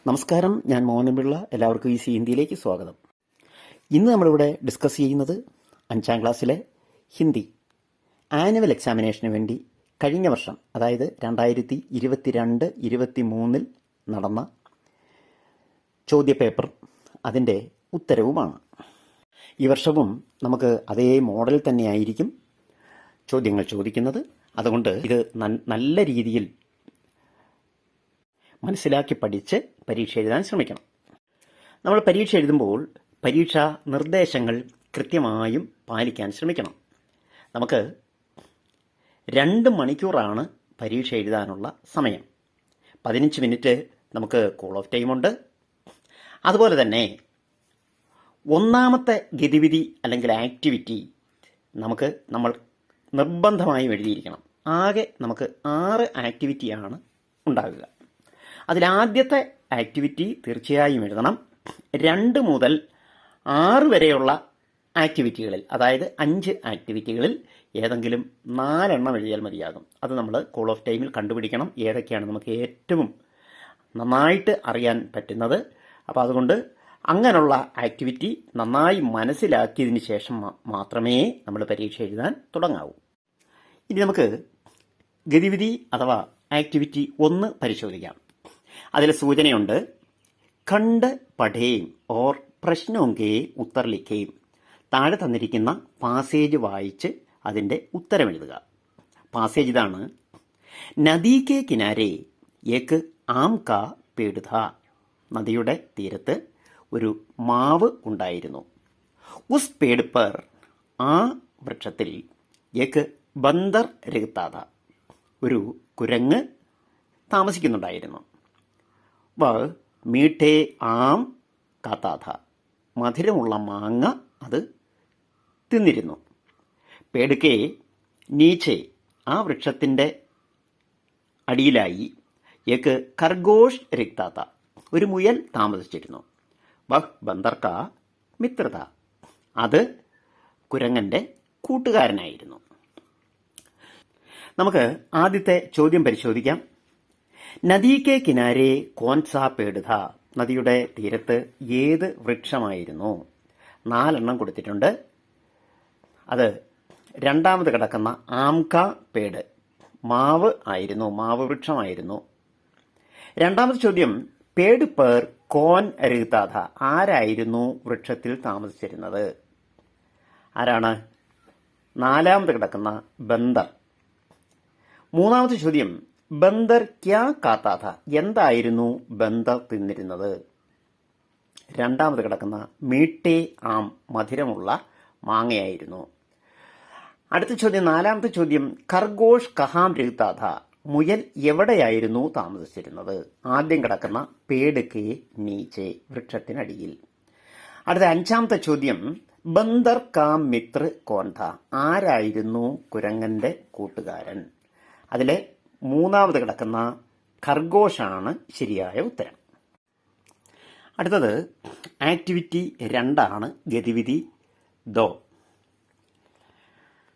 നമസ്കാരം, ഞാൻ മോഹനപിള്ള. എല്ലാവർക്കും ഈസി ഹിന്ദിയിലേക്ക് സ്വാഗതം. ഇന്ന് നമ്മളിവിടെ ഡിസ്കസ് ചെയ്യുന്നത് 5ാം ക്ലാസ്സിലെ ഹിന്ദി ആനുവൽ എക്സാമിനേഷന് വേണ്ടി കഴിഞ്ഞ വർഷം, അതായത് 2022-23 നടന്ന ചോദ്യപേപ്പർ, അതിൻ്റെ ഉത്തരവുമാണ്. ഈ വർഷവും നമുക്ക് അതേ മോഡൽ തന്നെയായിരിക്കും ചോദ്യങ്ങൾ ചോദിക്കുന്നത്. അതുകൊണ്ട് ഇത് നല്ല രീതിയിൽ മനസ്സിലാക്കി പഠിച്ച് പരീക്ഷ എഴുതാൻ ശ്രമിക്കണം. നമ്മൾ പരീക്ഷ എഴുതുമ്പോൾ പരീക്ഷാ നിർദ്ദേശങ്ങൾ കൃത്യമായും പാലിക്കാൻ ശ്രമിക്കണം. നമുക്ക് 2 മണിക്കൂറാണ് പരീക്ഷ എഴുതാനുള്ള സമയം. 15 മിനിറ്റ് നമുക്ക് കൂൾ ഓഫ് ടൈമുണ്ട്. അതുപോലെ തന്നെ ഒന്നാമത്തെ ഗതിവിധി അല്ലെങ്കിൽ ആക്ടിവിറ്റി നമ്മൾ നിർബന്ധമായും എഴുതിയിരിക്കണം. ആകെ നമുക്ക് 6 ആക്ടിവിറ്റിയാണ് ഉണ്ടാകുക. അതിലാദ്യത്തെ ആക്ടിവിറ്റി തീർച്ചയായും എഴുതണം. 2 മുതൽ 6 വരെയുള്ള ആക്ടിവിറ്റികളിൽ, അതായത് 5 ആക്ടിവിറ്റികളിൽ ഏതെങ്കിലും 4 എണ്ണം എഴുതിയാൽ മതിയാകും. അത് നമ്മൾ കൂൾ ഓഫ് ടൈമിൽ കണ്ടുപിടിക്കണം, ഏതൊക്കെയാണ് നമുക്ക് ഏറ്റവും നന്നായിട്ട് അറിയാൻ പറ്റുന്നത്. അപ്പോൾ അതുകൊണ്ട് അങ്ങനെയുള്ള ആക്ടിവിറ്റി നന്നായി മനസ്സിലാക്കിയതിന് ശേഷം മാത്രമേ നമ്മൾ പരീക്ഷ എഴുതാൻ തുടങ്ങാവൂ. ഇനി നമുക്ക് ഗതിവിധി അഥവാ ആക്ടിവിറ്റി 1 പരിശോധിക്കാം. അതിൽ സൂചനയുണ്ട്, ഖണ്ഡ് പഠേം ഓർ പ്രശ്നോങ്കെ ഉത്തർ ലിഖേം. താഴെ തന്നിരിക്കുന്ന പാസേജ് വായിച്ച് അതിൻ്റെ ഉത്തരമെഴുതുക. പാസേജ് ഇതാണ്: നദി കെ കിനാരെ ഏക് ആം കാ പേട് ഥാ. നദിയുടെ തീരത്ത് ഒരു മാവ് ഉണ്ടായിരുന്നു. ഉസ് പേട് പർ, ആ വൃക്ഷത്തിൽ, ഏക് ബന്ദർ രഹ്താ ഥാ, ഒരു കുരങ്ങ് താമസിക്കുന്നുണ്ടായിരുന്നു. വഹ് മീഠേ ആം കാത്താ ഥാ, മധുരമുള്ള മാങ്ങ അത് തിന്നിരുന്നു. പേടുക്കെ നീച്ചെ, ആ വൃക്ഷത്തിൻ്റെ അടിയിലായി, ഏക്ക് ഖർഗോഷ് രഹ്താ ഥാ, ഒരു മുയൽ താമസിച്ചിരുന്നു. വഹ് ബന്ദർ കാ മിത്ര ഥാ, അത് കുരങ്ങൻ്റെ കൂട്ടുകാരനായിരുന്നു. നമുക്ക് ആദ്യത്തെ ചോദ്യം പരിശോധിക്കാം. നദി കെ കിനാരെ കോൻ സാ പേട് ഥാ. നദിയുടെ തീരത്ത് ഏത് വൃക്ഷമായിരുന്നു? 4 എണ്ണം കൊടുത്തിട്ടുണ്ട്. അത് രണ്ടാമത് കിടക്കുന്ന ആംക പേട്, മാവ് ആയിരുന്നു, മാവ് വൃക്ഷമായിരുന്നു. രണ്ടാമത്തെ ചോദ്യം, പേട് പേർ കോൻ രഹ്താ ഥാ, ആരായിരുന്നു വൃക്ഷത്തിൽ താമസിച്ചിരുന്നത്? ആരാണ്? 4ാമത് കിടക്കുന്ന ബന്ദർ. മൂന്നാമത്തെ ചോദ്യം, ബന്ദർ ക്യാ കാത്താ ഥാ, എന്തായിരുന്നു ബന്ദർ തിന്നിരുന്നത്? 2ാമത് കിടക്കുന്ന മീട്ടേ ആം, മധുരമുള്ള മാങ്ങയായിരുന്നു. അടുത്ത ചോദ്യം, 4ാമത്തെ ചോദ്യം, ഖർഗോഷ് കഹാം രഹ്താ ഥാ, മുയൽ എവിടെയായിരുന്നു താമസിച്ചിരുന്നത്? ആദ്യം കിടക്കുന്ന പേട് കെ നീച്ചെ, വൃക്ഷത്തിനടിയിൽ. അടുത്ത 5ാമത്തെ ചോദ്യം, ബന്ദർ കാ മിത്ര കോൻ ഥാ, ആരായിരുന്നു കുരങ്ങന്റെ കൂട്ടുകാരൻ? അതിലെ 3ാമത് കിടക്കുന്ന ഖർഗോഷാണ് ശരിയായ ഉത്തരം. അടുത്തത് ആക്ടിവിറ്റി 2 ആണ്, ഗതിവിധി 2.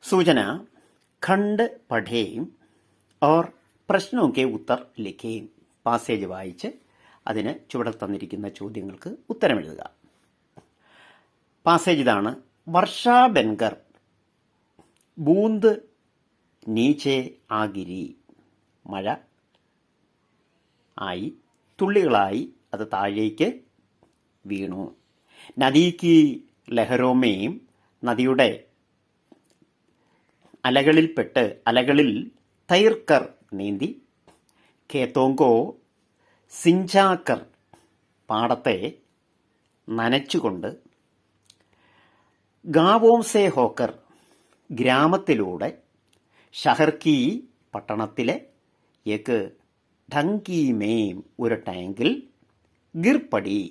സൂചന, ഖണ്ഡ് പഠേം ഓർ പ്രശ്നോക്കെ ഉത്തർ ലിഖേം. പാസേജ് വായിച്ച് അതിന് ചുവടെ തന്നിരിക്കുന്ന ചോദ്യങ്ങൾക്ക് ഉത്തരമെഴുതുക. പാസേജ് ഇതാണ്: വർഷാ ബൻകർ ബൂന്ദ് നീച്ചെ ആഗിരി. മഴ ആയി, തുള്ളികളായി അത് താഴേക്ക് വീണു. നദിക്ക് ലഹരോമേയും, നദിയുടെ അലകളിൽ തൈർക്കർ നീന്തി. ഖേത്തോങ്കോ സിഞ്ചാക്കർ, പാടത്തെ നനച്ചുകൊണ്ട്. ഗാവോംസേ ഹോക്കർ, ഗ്രാമത്തിലൂടെ. ഷഹർക്കി, പട്ടണത്തിലെ. ഏക്ക് ഠങ്കി മേം, ഒരു ടാങ്കിൽ. ഗിർപടി,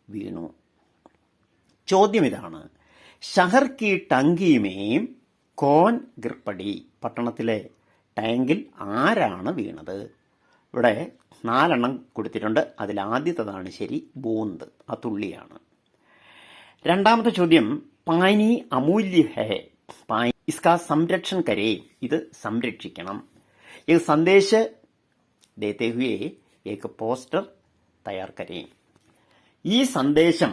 വീണു. ചോദ്യം ഇതാണ്: ഷഹർ കി ടങ്കി മേം കോൻ ഗിർപടി, പട്ടണത്തിലെ ടാങ്കിൽ ആരാണ് വീണത്? ഇവിടെ 4 എണ്ണം കൊടുത്തിട്ടുണ്ട്. അതിൽ ആദ്യത്തേതാണ് ശരി, ബൂന്ത്, ആ തുള്ളിയാണ്. 2ാമത്തെ ചോദ്യം, പാനി അമൂല്യ ഹേ, പാനി ഇസ്കാ സംരക്ഷൺ കരേ, ഇത് സംരക്ഷിക്കണം. एक संदेश देते हुए एक पोस्टर തയ്യാർ കരേം. ഈ സന്ദേശം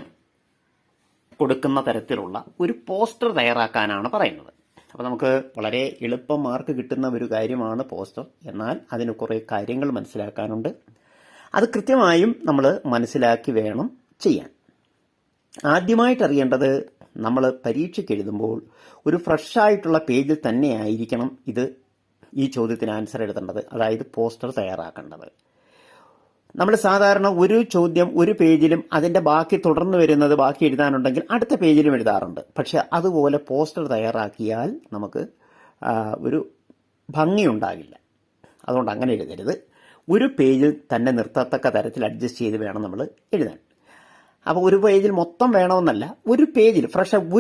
കൊടുക്കുന്ന തരത്തിലുള്ള ഒരു പോസ്റ്റർ തയ്യാറാക്കാനാണ് പറയുന്നത്. അപ്പോൾ നമുക്ക് വളരെ എളുപ്പം മാർക്ക് കിട്ടുന്ന ഒരു കാര്യമാണ് പോസ്റ്റർ. എന്നാൽ അതിന് കുറേ കാര്യങ്ങൾ മനസ്സിലാക്കാനുണ്ട്. അത് കൃത്യമായും നമ്മൾ മനസ്സിലാക്കി വേണം ചെയ്യാൻ. ആദ്യമായിട്ട് അറിയേണ്ടത്, നമ്മൾ പരീക്ഷയ്ക്ക് എഴുതുമ്പോൾ ഒരു ഫ്രഷായിട്ടുള്ള പേജിൽ തന്നെ ആയിരിക്കണം ഈ ചോദ്യത്തിന് ആൻസർ എഴുതേണ്ടത്, അതായത് പോസ്റ്റർ തയ്യാറാക്കേണ്ടത്. നമ്മൾ സാധാരണ ഒരു ചോദ്യം ഒരു പേജിലും അതിൻ്റെ ബാക്കി തുടർന്ന് വരുന്നത് ബാക്കി എഴുതാനുണ്ടെങ്കിൽ അടുത്ത പേജിലും എഴുതാറുണ്ട്. പക്ഷെ അതുപോലെ പോസ്റ്റർ തയ്യാറാക്കിയാൽ നമുക്ക് ഒരു ഭംഗിയുണ്ടാകില്ല. അതുകൊണ്ട് അങ്ങനെ എഴുതരുത്. ഒരു പേജിൽ തന്നെ നിർത്തത്തക്ക തരത്തിൽ അഡ്ജസ്റ്റ് ചെയ്ത് വേണം നമ്മൾ എഴുതാൻ. അപ്പോൾ ഒരു പേജിൽ മൊത്തം വേണമെന്നല്ല, ഒരു പേജിൽ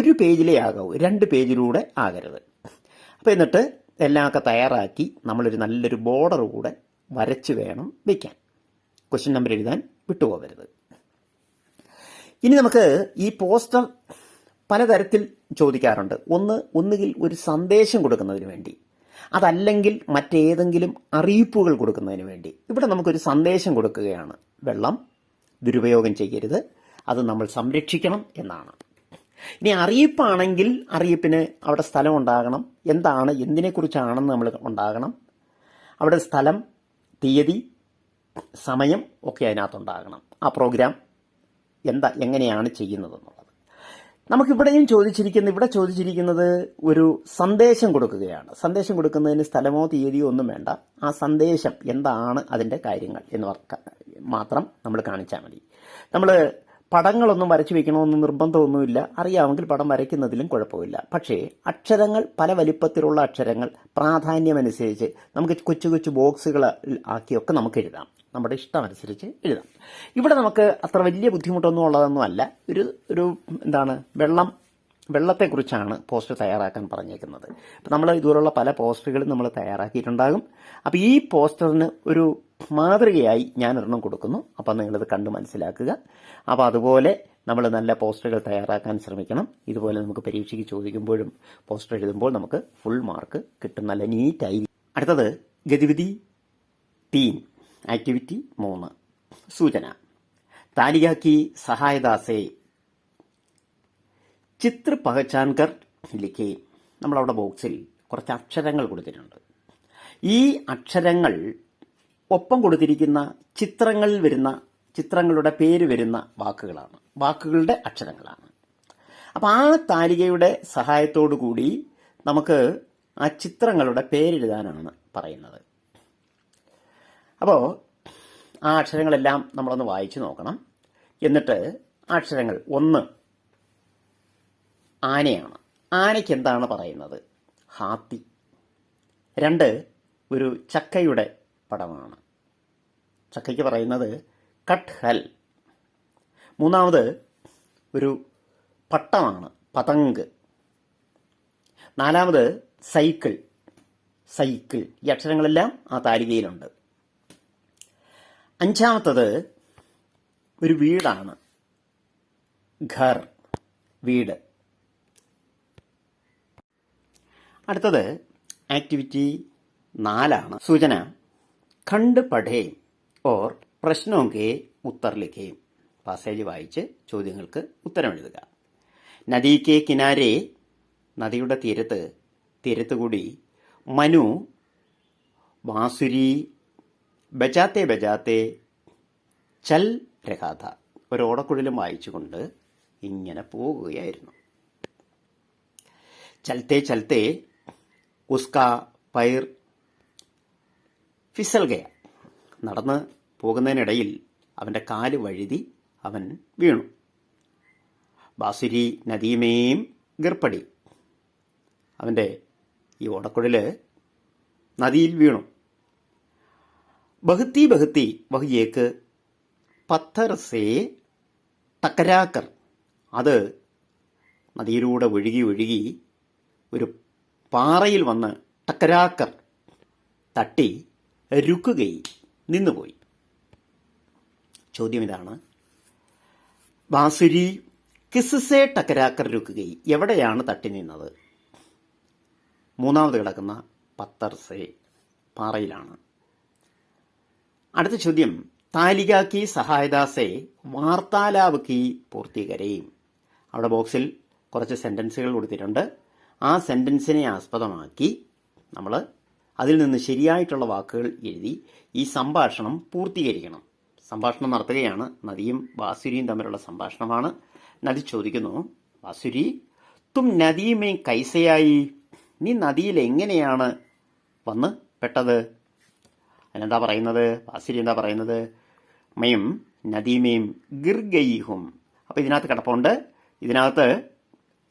ഒരു പേജിലേ ആകാവൂ, 2 പേജിലൂടെ ആകരുത്. അപ്പോൾ എന്നിട്ട് എല്ലാമൊക്കെ തയ്യാറാക്കി നമ്മളൊരു നല്ലൊരു ബോർഡർ കൂടെ വരച്ച് വേണം വയ്ക്കാൻ. ക്വസ്റ്റ്യൻ നമ്പർ എഴുതാൻ വിട്ടുപോകരുത്. ഇനി നമുക്ക് ഈ പോസ്റ്റർ പലതരത്തിൽ ചോദിക്കാറുണ്ട്. ഒന്നുകിൽ ഒരു സന്ദേശം കൊടുക്കുന്നതിന് വേണ്ടി, അതല്ലെങ്കിൽ മറ്റേതെങ്കിലും അറിയിപ്പുകൾ കൊടുക്കുന്നതിന് വേണ്ടി. ഇവിടെ നമുക്കൊരു സന്ദേശം കൊടുക്കുകയാണ്. വെള്ളം ദുരുപയോഗം ചെയ്യരുത്, അത് നമ്മൾ സംരക്ഷിക്കണം എന്നാണ്. ഇനി അറിയിപ്പാണെങ്കിൽ അറിയിപ്പിന് അവിടെ സ്ഥലം ഉണ്ടാകണം. എന്തിനെക്കുറിച്ചാണെന്ന് നമ്മൾ ഉണ്ടാകണം. അവിടെ സ്ഥലം, തീയതി, സമയം ഒക്കെ അതിനകത്തുണ്ടാകണം. ആ പ്രോഗ്രാം എങ്ങനെയാണ് ചെയ്യുന്നതെന്നുള്ളത്. ഇവിടെ ചോദിച്ചിരിക്കുന്നത് ഒരു സന്ദേശം കൊടുക്കുകയാണ്. സന്ദേശം കൊടുക്കുന്നതിന് സ്ഥലമോ തീയതിയോ ഒന്നും വേണ്ട. ആ സന്ദേശം എന്താണ്, അതിൻ്റെ കാര്യങ്ങൾ എന്ന് മാത്രം നമ്മൾ കാണിച്ചാൽ മതി. നമ്മൾ പടങ്ങളൊന്നും വരച്ചു വെക്കണമെന്ന് നിർബന്ധമൊന്നുമില്ല. അറിയാമെങ്കിൽ പടം വരയ്ക്കുന്നതിലും കുഴപ്പമില്ല. പക്ഷേ അക്ഷരങ്ങൾ, പല വലിപ്പത്തിലുള്ള അക്ഷരങ്ങൾ പ്രാധാന്യമനുസരിച്ച് നമുക്ക് കൊച്ചു കൊച്ചു ബോക്സുകൾ ആക്കിയൊക്കെ നമുക്ക് എഴുതാം. നമ്മുടെ ഇഷ്ടമനുസരിച്ച് എഴുതാം. ഇവിടെ നമുക്ക് അത്ര വലിയ ബുദ്ധിമുട്ടൊന്നും ഉള്ളതൊന്നും അല്ല. ഒരു വെള്ളത്തെക്കുറിച്ചാണ് പോസ്റ്റർ തയ്യാറാക്കാൻ പറഞ്ഞേക്കുന്നത്. അപ്പം നമ്മൾ ഇതുപോലുള്ള പല പോസ്റ്ററുകളും നമ്മൾ തയ്യാറാക്കിയിട്ടുണ്ടാകും. അപ്പോൾ ഈ പോസ്റ്ററിന് ഒരു മാതൃകയായി ഞാൻ ഒരെണ്ണം കൊടുക്കുന്നു. അപ്പം നിങ്ങളിത് കണ്ട് മനസ്സിലാക്കുക. അപ്പോൾ അതുപോലെ നമ്മൾ നല്ല പോസ്റ്ററുകൾ തയ്യാറാക്കാൻ ശ്രമിക്കണം. ഇതുപോലെ നമുക്ക് പരീക്ഷയ്ക്ക് ചോദിക്കുമ്പോഴും പോസ്റ്റർ എഴുതുമ്പോൾ നമുക്ക് ഫുൾ മാർക്ക് കിട്ടും, നല്ല നീറ്റായി. അടുത്തത് ഗതിവിധി 3, ആക്ടിവിറ്റി 3. സൂചന. താലിക की സഹായതാ से ചിത്ര പഹചാൻ കർ ലിഖേ. നമ്മളവിടെ ബോക്സിൽ കുറച്ച് അക്ഷരങ്ങൾ കൊടുത്തിട്ടുണ്ട്. ഈ അക്ഷരങ്ങൾ ഒപ്പം കൊടുത്തിരിക്കുന്ന ചിത്രങ്ങളുടെ പേര് വരുന്ന വാക്കുകളുടെ അക്ഷരങ്ങളാണ്. അപ്പം ആ താലികയുടെ സഹായത്തോടു കൂടി നമുക്ക് ആ ചിത്രങ്ങളുടെ പേരെഴുതാനാണ് പറയുന്നത്. അപ്പോൾ ആ അക്ഷരങ്ങളെല്ലാം നമ്മളൊന്ന് വായിച്ചു നോക്കണം. എന്നിട്ട് ആ അക്ഷരങ്ങൾ, 1 ആനയാണ്. ആനയ്ക്ക് എന്താണ് പറയുന്നത്? ഹാത്തി. 2 ഒരു ചക്കയുടെ പടമാണ്. ചക്കയ്ക്ക് പറയുന്നത് കട്ഹൽ. 3 ഒരു പട്ടമാണ്, പതങ്ക്. 4 സൈക്കിൾ. ഈ അക്ഷരങ്ങളെല്ലാം ആ താലികയിലുണ്ട്. 5 ഒരു വീടാണ്, ഘർ, വീട്. അടുത്തത് ആക്ടിവിറ്റി 4 സൂചന. ഖണ്ഡ് പഠേ ഓർ പ്രശ്നോं के उत्तर लिखें. പാസേജ് വായിച്ച് ചോദ്യങ്ങൾക്ക് ഉത്തരം എഴുതുക. നദി കെ കിനാരെ, നദിയുടെ തീരത്ത് കൂടി മനു ബാസുരി ബജാത്തെ ചൽ രഹാഥ. ഒരു ഓടക്കുഴലും വായിച്ചുകൊണ്ട് ഇങ്ങനെ പോവുകയായിരുന്നു. ചലത്തെ ഉസ്കാ പൈർ ഫിസൽ ഗയ. നടന്ന് പോകുന്നതിനിടയിൽ അവൻ്റെ കാല് വഴുതി അവൻ വീണു. ബാസുരി നദീമേം ഗർപ്പടി. അവൻ്റെ ഈ ഓടക്കുഴല് നദിയിൽ വീണു. ബഹത്തി വഹ് ഏക്ക് പത്ഥർ സേ ടക്കരാക്കർ. അത് നദിയിലൂടെ ഒഴുകി ഒരു പാറയിൽ വന്ന് ടക്കരാക്കർ തട്ടി രുക്കുകയി നിന്നുപോയി. ചോദ്യം ഇതാണ്, ബാസുരി കിസ്സേ ടക്കരാക്കർ രുക്കുകയി, എവിടെയാണ് തട്ടി നിന്നത്? 3 കിടക്കുന്ന പത്തർ സേ, പാറയിലാണ്. അടുത്ത ചോദ്യം, താലിക കി സഹായത സെ വാർത്താലാപ് കി പൂർത്തീകരയും. അവിടെ ബോക്സിൽ കുറച്ച് സെൻറ്റൻസുകൾ കൊടുത്തിട്ടുണ്ട്. ആ സെൻറ്റൻസിനെ ആസ്പദമാക്കി നമ്മൾ അതിൽ നിന്ന് ശരിയായിട്ടുള്ള വാക്കുകൾ എഴുതി ഈ സംഭാഷണം പൂർത്തീകരിക്കണം. സംഭാഷണം നടത്തുകയാണ്. നദിയും ബാസുരിയും തമ്മിലുള്ള സംഭാഷണമാണ്. നദി ചോദിക്കുന്നു, ബാസുരി തും നദിയുമേ കൈസയായി, നീ നദിയിൽ എങ്ങനെയാണ് വന്ന് പെട്ടത്? അതിനെന്താ പറയുന്നത്? ബാസുരി എന്താ പറയുന്നത്? മയും നദിമേം ഗിർഗയിഹും. അപ്പോൾ ഇതിനകത്ത് കിടപ്പുണ്ട്. ഇതിനകത്ത്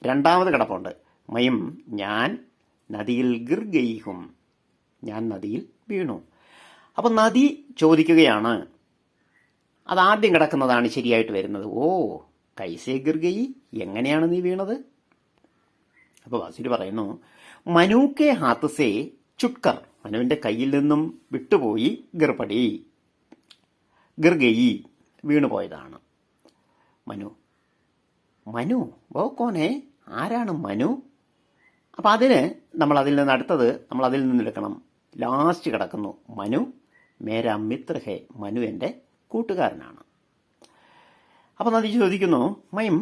രണ്ടാമത് കിടപ്പുണ്ട്. മയും ഞാൻ നദിയിൽ ഗിർഗയിഹും, ഞാൻ നദിയിൽ വീണു. അപ്പം നദി ചോദിക്കുകയാണ്, അതാദ്യം കിടക്കുന്നതാണ് ശരിയായിട്ട് വരുന്നത്. ഓ കൈസേ ഗിർഗയി, എങ്ങനെയാണ് നീ വീണത്? അപ്പോൾ ബാസുരി പറയുന്നു, മനുക്കെ ഹാത്തസേ ചുട്കർ, മനുവിൻ്റെ കയ്യിൽ നിന്നും വിട്ടുപോയി, ഗിർപടി ഗിർഗയി, വീണുപോയതാണ്. മനു മനു ഓ കോനെ, ആരാണ് മനു? അപ്പം അതിന് നമ്മൾ അതിൽ നിന്ന് അടുത്തത് നമ്മൾ അതിൽ നിന്ന് എടുക്കണം. ലാസ്റ്റ് കിടക്കുന്നു മനു മേരാ മിത്ര ഹേ, മനു എൻ്റെ കൂട്ടുകാരനാണ്. അപ്പം നദി ചോദിക്കുന്നു, മയം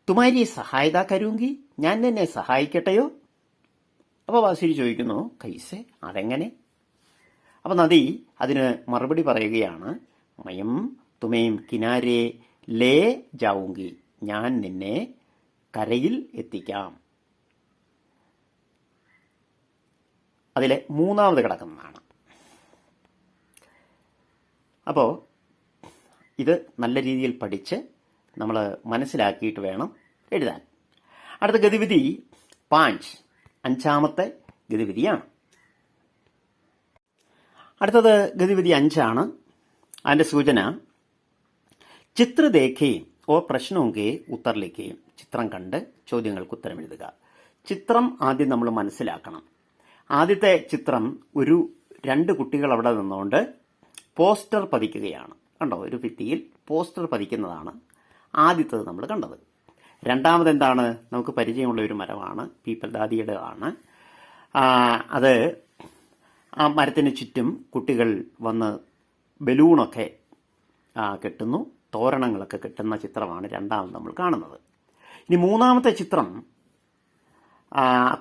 തുമാരി സഹായത കരൂങ്കി, ഞാൻ നിന്നെ സഹായിക്കട്ടെയോ? അപ്പോൾ ബാസുരി ചോദിക്കുന്നു, കൈസെ, അതെങ്ങനെ? അപ്പം നദി അതിന് മറുപടി പറയുകയാണ്, മയം തുമേം കിനാരെ ലേ ജാവുങ്കി, ഞാൻ നിന്നെ കരയിൽ എത്തിക്കാം. അതിലെ മൂന്നാമത് കിടക്കുന്നതാണ്. അപ്പോൾ ഇത് നല്ല രീതിയിൽ പഠിച്ച് നമ്മൾ മനസ്സിലാക്കിയിട്ട് വേണം എഴുതാൻ. അടുത്ത ഗതിവിധി 5, അഞ്ചാമത്തെ ഗതിവിധിയാണ്. അടുത്തത് ഗതിവിധി 5 അതിൻ്റെ സൂചന ചിത്ര ദേഖയും ഓ പ്രശ്നമൊക്കെ ഉത്തർ ലിഖയും. ചിത്രം കണ്ട് ചോദ്യങ്ങൾക്ക് ഉത്തരം എഴുതുക. ചിത്രം ആദ്യം നമ്മൾ മനസ്സിലാക്കണം. ആദ്യത്തെ ചിത്രം ഒരു 2 കുട്ടികൾ അവിടെ നിന്നുകൊണ്ട് പോസ്റ്റർ പതിക്കുകയാണ്. കണ്ടോ, ഒരു ഭിത്തിയിൽ പോസ്റ്റർ പതിക്കുന്നതാണ് ആദ്യത്തേത് നമ്മൾ കണ്ടത്. രണ്ടാമത് എന്താണ്? നമുക്ക് പരിചയമുള്ള ഒരു മരമാണ്, പീപ്പൽ ദാദിയുടെ ആണ്. അത് ആ മരത്തിന് ചുറ്റും കുട്ടികൾ വന്ന് ബലൂണൊക്കെ കെട്ടുന്നു, തോരണങ്ങളൊക്കെ കെട്ടുന്ന ചിത്രമാണ് രണ്ടാമത് നമ്മൾ കാണുന്നത്. ഇനി മൂന്നാമത്തെ ചിത്രം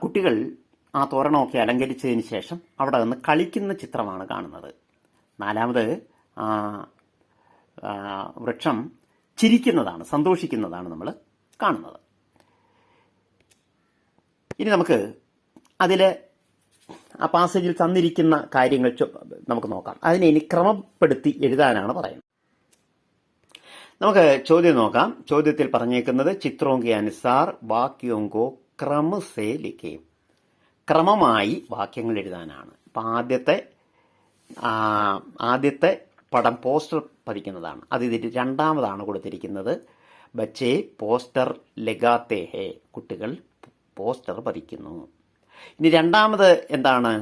കുട്ടികൾ ആ തോരണമൊക്കെ അലങ്കരിച്ചതിന് ശേഷം അവിടെ നിന്ന് കളിക്കുന്ന ചിത്രമാണ് കാണുന്നത്. നാലാമത് വൃക്ഷം ചിരിക്കുന്നതാണ്, സന്തോഷിക്കുന്നതാണ് നമ്മൾ കാണുന്നത്. ഇനി നമുക്ക് അതിൽ ആ പാസേജിൽ തന്നിരിക്കുന്ന കാര്യങ്ങൾ നമുക്ക് നോക്കാം. അതിനെ ഇനി ക്രമപ്പെടുത്തി എഴുതാനാണ് പറയുന്നത്. നമുക്ക് ചോദ്യം നോക്കാം. ചോദ്യത്തിൽ പറഞ്ഞേക്കുന്നത് ചിത്രോങ്കി അനുസാർ വാക്യോങ്കോ ക്രമസേ ലിഖേം, ക്രമമായി വാക്യങ്ങൾ എഴുതാനാണ്. അപ്പം ആദ്യത്തെ പടം പോസ്റ്റർ പതിക്കുന്നതാണ്. അത് ഇതിൽ രണ്ടാമതാണ് കൊടുത്തിരിക്കുന്നത്. ബച്ചേ പോസ്റ്റർ ലഗാത്തേ ഹേ, കുട്ടികൾ പോസ്റ്റർ പതിക്കുന്നു. ഇനി രണ്ടാമത് എന്താണ്?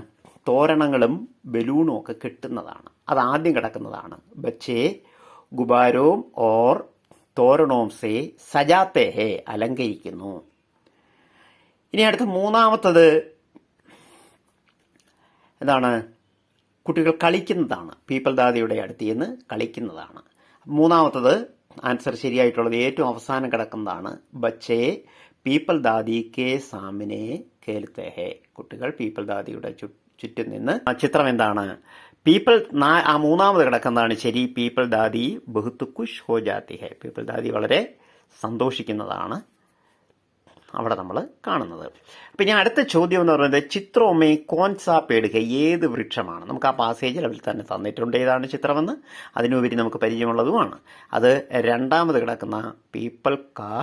തോരണങ്ങളും ബലൂണും ഒക്കെ കെട്ടുന്നതാണ്. അത് ആദ്യം കിടക്കുന്നതാണ്. ബച്ചേ ഗുബാരോം ഓർ തോരണോം സേ സജാത്തേ ഹേ, അലങ്കരിക്കുന്നു. ഇനി അടുത്ത മൂന്നാമത്തത് എന്താണ്? കുട്ടികൾ കളിക്കുന്നതാണ്. പീപ്പൽ ദാദിയുടെ അടുത്ത് നിന്ന് കളിക്കുന്നതാണ്. മൂന്നാമത്തത് ആൻസർ ശരിയായിട്ടുള്ളത് ഏറ്റവും അവസാനം കിടക്കുന്നതാണ്. ബച്ചേ പീപ്പൽ ദാദി കെ സാമിനെ കേൽത്തേ ഹേ, കുട്ടികൾ പീപ്പൽ ദാദിയുടെ ചുറ്റും നിന്ന്. ചിത്രം എന്താണ്? ആ മൂന്നാമത് കിടക്കുന്നതാണ് ശരി. പീപ്പൽ ദാദി ബഹുത്ത് ഖുഷ് ഹോ ജാത്തി ഹേ, പീപ്പൽ ദാദി വളരെ സന്തോഷിക്കുന്നതാണ് അവിടെ നമ്മൾ കാണുന്നത്. അപ്പം ഇനി അടുത്ത ചോദ്യം എന്ന് പറയുന്നത് ചിത്രമേ കോൻസാ പേടുക, ഏത് വൃക്ഷമാണ്? നമുക്ക് ആ പാസേജിൽ അതിൽ തന്നെ തന്നിട്ടുണ്ട് ഏതാണ് ചിത്രമെന്ന്. അതിനുപരി നമുക്ക് പരിചയമുള്ളതുമാണ്. അത് രണ്ടാമത് കിടക്കുന്ന പീപ്പൽ കാ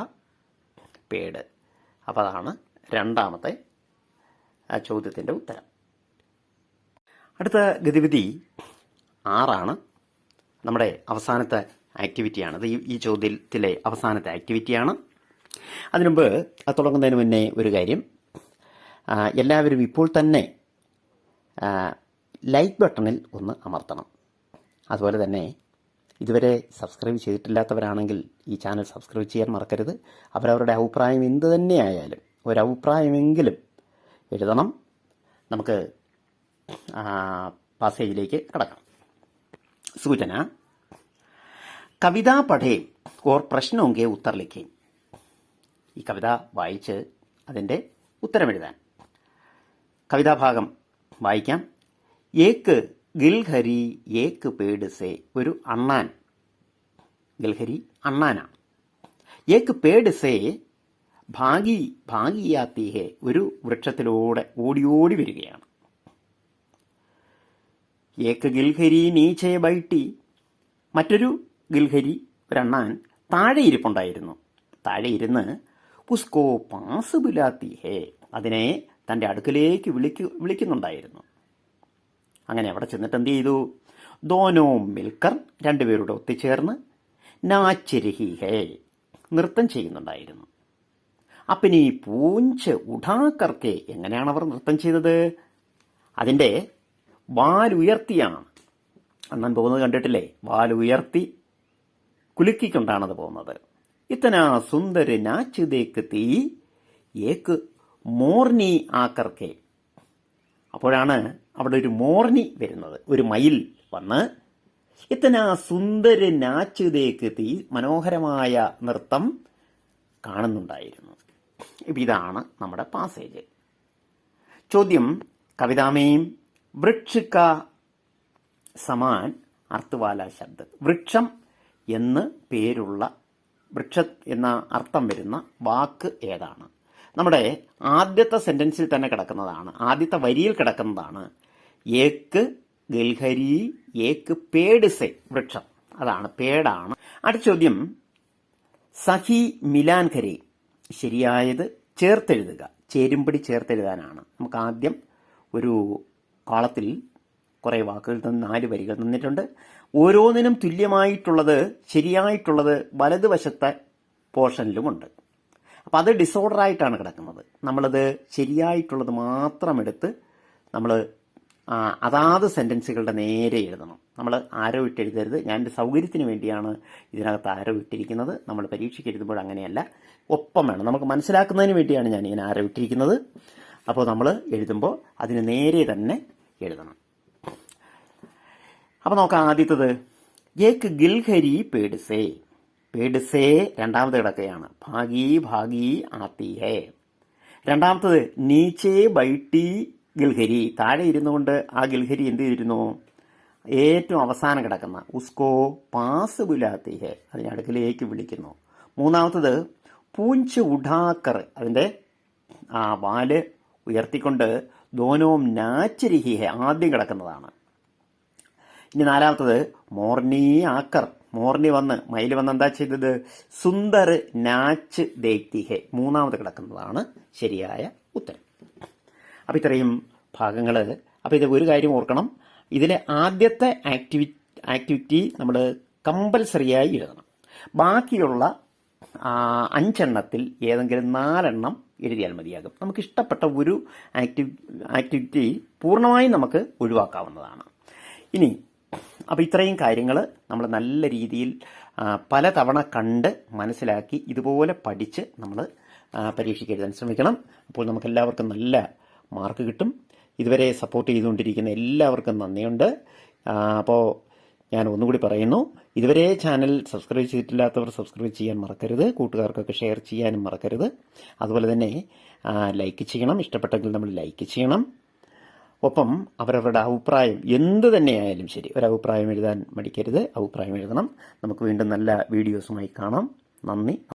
പേട്. അപ്പോൾ അതാണ് രണ്ടാമത്തെ ചോദ്യത്തിൻ്റെ ഉത്തരം. അടുത്ത ഗതിവിധി 6 നമ്മുടെ അവസാനത്തെ ആക്ടിവിറ്റിയാണ്. അത് ഈ ചോദ്യത്തിലെ അവസാനത്തെ ആക്ടിവിറ്റിയാണ്. അതിനുമുമ്പ് അത് തുടങ്ങുന്നതിന് മുന്നേ ഒരു കാര്യം, എല്ലാവരും ഇപ്പോൾ തന്നെ ലൈക്ക് ബട്ടണിൽ ഒന്ന് അമർത്തണം. അതുപോലെ തന്നെ ഇതുവരെ സബ്സ്ക്രൈബ് ചെയ്തിട്ടില്ലാത്തവരാണെങ്കിൽ ഈ ചാനൽ സബ്സ്ക്രൈബ് ചെയ്യാൻ മറക്കരുത്. അവരവരുടെ അഭിപ്രായം എന്ത് തന്നെയായാലും ഒരഭിപ്രായമെങ്കിലും എഴുതണം. നമുക്ക് പാസേജിലേക്ക് കടക്കാം. സൂചന കവിതാ പഠേ ഓർ പ്രശ്നോങ്കെ ഉത്തർ ലിഖേ. ഈ കവിത വായിച്ച് അതിൻ്റെ ഉത്തരമെഴുതാൻ. കവിതാഭാഗം വായിക്കാം. ഏക്ക് ഗിൽഹരി ഏക്ക് പേട് സേ. ഒരു അണ്ണാൻ, ഗിൽഹരി അണ്ണാനാണ്. ഏക്ക് പേട് സേ ഭാഗി ഭാഗിയാത്തി ഹേ. ഒരു വൃക്ഷത്തിലൂടെ ഓടി വരികയാണ്. ഏക്ക് ഗിൽഹരി നീച്ചെ ബൈട്ടി. മറ്റൊരു ഗിൽഹരി, ഒരണ്ണാൻ താഴെ ഇരിപ്പുണ്ടായിരുന്നു. താഴെ ഇരുന്ന് ഉസ്കോ പാസ് ബുലാത്തി ഹേ. അതിനെ തൻ്റെ അടുക്കലേക്ക് വിളിക്കുന്നുണ്ടായിരുന്നു. അങ്ങനെ അവിടെ ചെന്നിട്ട് എന്ത് ചെയ്തു? ദോനോ മിൽക്കർ, രണ്ടുപേരുടെ ഒത്തുചേർന്ന് നാച്ച് രഹി ഹേ, നൃത്തം ചെയ്യുന്നുണ്ടായിരുന്നു. അപ്പനി പൂഞ്ച് ഉഠാക്കർക്ക്. എങ്ങനെയാണ് അവർ നൃത്തം ചെയ്തത്? അതിൻ്റെ വാലുയർത്തിയാണ്. അണ്ണൻ പോകുന്നത് കണ്ടിട്ടില്ലേ? വാലുയർത്തി കുലുക്കിക്കൊണ്ടാണത് പോകുന്നത്. ഇത്തന സുന്ദര നാച്ച് ദേക്ക് തീ ഏക്ക് മോർനി ആക്കർക്കെ. അപ്പോഴാണ് അവിടെ ഒരു മോർനി വരുന്നത്, ഒരു മയിൽ വന്ന് ഇത്തന സുന്ദര നാച്ച് ദേക്ക് തീ, മനോഹരമായ നൃത്തം കാണുന്നുണ്ടായിരുന്നു. ഇതാണ് നമ്മുടെ പാസേജ്. ചോദ്യം: കവിതാമേം വൃക്ഷ കാ സമാൻ അർത്ഥവാല ശബ്ദ. വൃക്ഷം എന്ന് പേരുള്ള, വൃക്ഷ എന്ന അർത്ഥം വരുന്ന വാക്ക് ഏതാണ്? നമ്മുടെ ആദ്യത്തെ സെന്റൻസിൽ തന്നെ കിടക്കുന്നതാണ്, ആദ്യത്തെ വരിയിൽ കിടക്കുന്നതാണ്. ഏക്ക് ഗിൽഹരി ഏക്ക് പേട് സെ. വൃക്ഷം, അതാണ്, പേടാണ്. അടുത്ത ചോദ്യം: സഹി മിലാൻ കരെ. ശരിയായത് ചേർത്തെഴുതുക. ചേരുംപടി ചേർത്തെഴുതാനാണ്. നമുക്ക് ആദ്യം ഒരു കോളത്തിൽ കുറേ വാക്കുകൾ 4 വരികൾ തന്നിട്ടുണ്ട്. ഓരോന്നിനും തുല്യമായിട്ടുള്ളത്, ശരിയായിട്ടുള്ളത് വലതുവശത്തെ പോർഷനിലുമുണ്ട്. അപ്പം അത് ഡിസോർഡറായിട്ടാണ് കിടക്കുന്നത്. നമ്മളത് ശരിയായിട്ടുള്ളത് മാത്രം എടുത്ത് നമ്മൾ അതാത് സെൻറ്റൻസുകളുടെ നേരെ എഴുതണം. നമ്മൾ ആരോ ഇട്ടെഴുതരുത്. ഞാൻ എൻ്റെ സൗകര്യത്തിന് വേണ്ടിയാണ് ഇതിനകത്ത് ആരോ ഇട്ടിരിക്കുന്നത്. നമ്മൾ പരീക്ഷയ്ക്ക് എഴുതുമ്പോൾ അങ്ങനെയല്ല, ഒപ്പം വേണം. നമുക്ക് മനസ്സിലാക്കുന്നതിന് വേണ്ടിയാണ് ഞാൻ ഇങ്ങനെ ആരോ ഇട്ടിരിക്കുന്നത്. അപ്പോൾ നമ്മൾ എഴുതുമ്പോൾ അതിന് നേരെ തന്നെ എഴുതണം. അപ്പോൾ നോക്കാം. ആദ്യത്തത് ഏക്ക് ഗിൽഹരി പേട് സേ. പേട് സേ രണ്ടാമത് കിടക്കുകയാണ്. ഭാഗി ഭാഗി ആത്തി ഹേ. രണ്ടാമത്തത് നീച്ചേ ബൈട്ടി ഗിൽഹരി. താഴെ ഇരുന്നുകൊണ്ട് ആ ഗിൽഹരി എന്ത് ചെയ്തിരുന്നു? ഏറ്റവും അവസാനം കിടക്കുന്ന ഉസ്കോ പാസ് ബുലാത്തി ഹേ, അതിനെ അടുക്കലേക്ക് വിളിക്കുന്നു. മൂന്നാമത്തത് പൂഞ്ച് ഉഠാക്കർ. അതിൻ്റെ വാല് ഉയർത്തിക്കൊണ്ട് ദോനോം നാച്ച് രഹി ഹേ, ആദ്യം കിടക്കുന്നതാണ്. ഇനി നാലാമത്തത് മോർനി ആക്കർ. മോർനി വന്ന്, മയിൽ വന്ന് എന്താ ചെയ്തത്? സുന്ദർ നാച്ച് ദേക്തി ഹേ, മൂന്നാമത് കിടക്കുന്നതാണ് ശരിയായ ഉത്തരം. അപ്പം ഇത്രയും ഭാഗങ്ങൾ. അപ്പം ഇത് ഒരു കാര്യം ഓർക്കണം, ഇതിലെ ആദ്യത്തെ ആക്ടിവിറ്റി നമ്മൾ കമ്പൽസറിയായി എഴുതണം. ബാക്കിയുള്ള 5 എണ്ണത്തിൽ ഏതെങ്കിലും 4 എണ്ണം എഴുതിയാൽ മതിയാകും. നമുക്ക് ഇഷ്ടപ്പെട്ട ഒരു ആക്ടിവിറ്റി പൂർണ്ണമായും നമുക്ക് ഒഴിവാക്കാവുന്നതാണ്. ഇനി അപ്പോൾ ഇത്രയും കാര്യങ്ങൾ നമ്മൾ നല്ല രീതിയിൽ പലതവണ കണ്ട് മനസ്സിലാക്കി ഇതുപോലെ പഠിച്ച് നമ്മൾ പരീക്ഷയ്ക്ക് എഴുതാൻ ശ്രമിക്കണം. അപ്പോൾ നമുക്കെല്ലാവർക്കും നല്ല മാർക്ക് കിട്ടും. ഇതുവരെ സപ്പോർട്ട് ചെയ്തുകൊണ്ടിരിക്കുന്ന എല്ലാവർക്കും നന്ദിയുണ്ട്. അപ്പോൾ ഞാൻ ഒന്നുകൂടി പറയുന്നു, ഇതുവരെ ചാനൽ സബ്സ്ക്രൈബ് ചെയ്തിട്ടില്ലാത്തവർ സബ്സ്ക്രൈബ് ചെയ്യാൻ മറക്കരുത്. കൂട്ടുകാർക്കൊക്കെ ഷെയർ ചെയ്യാനും മറക്കരുത്. അതുപോലെ തന്നെ ലൈക്ക് ചെയ്യണം. ഇഷ്ടപ്പെട്ടെങ്കിൽ നമ്മൾ ലൈക്ക് ചെയ്യണം. ഒപ്പം അവരവരുടെ അഭിപ്രായം എന്ത് തന്നെയായാലും ശരി, ഒരഭിപ്രായം എഴുതാൻ മടിക്കരുത്. അഭിപ്രായം എഴുതണം. നമുക്ക് വീണ്ടും നല്ല വീഡിയോസുമായി കാണാം. നന്ദി.